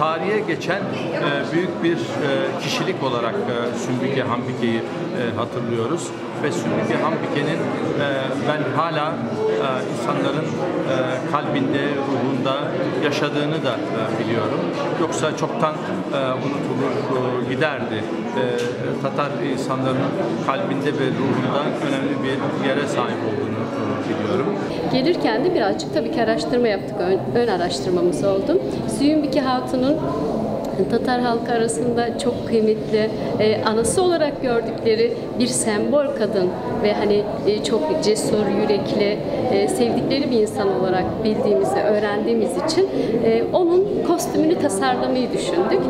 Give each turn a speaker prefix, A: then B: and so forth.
A: tarihe geçen büyük bir kişilik olarak Sümbüke Hanbike'yi hatırlıyoruz. Ve Sümbüke Hanbike'nin ben hala insanların kalbinde, ruhunda yaşadığını da biliyorum. Yoksa çoktan unutulur giderdi. Tatar insanların kalbinde ve ruhunda önemli bir yere sahip olduğunu biliyorum.
B: Gelirken de birazcık tabii ki araştırma yaptık. Ön araştırmamız oldu. Sümbüke Hatun'un Tatar halkı arasında çok kıymetli, anası olarak gördükleri bir sembol kadın ve hani çok cesur, yürekli, sevdikleri bir insan olarak bildiğimizi, öğrendiğimiz için onun kostümünü tasarlamayı düşündük.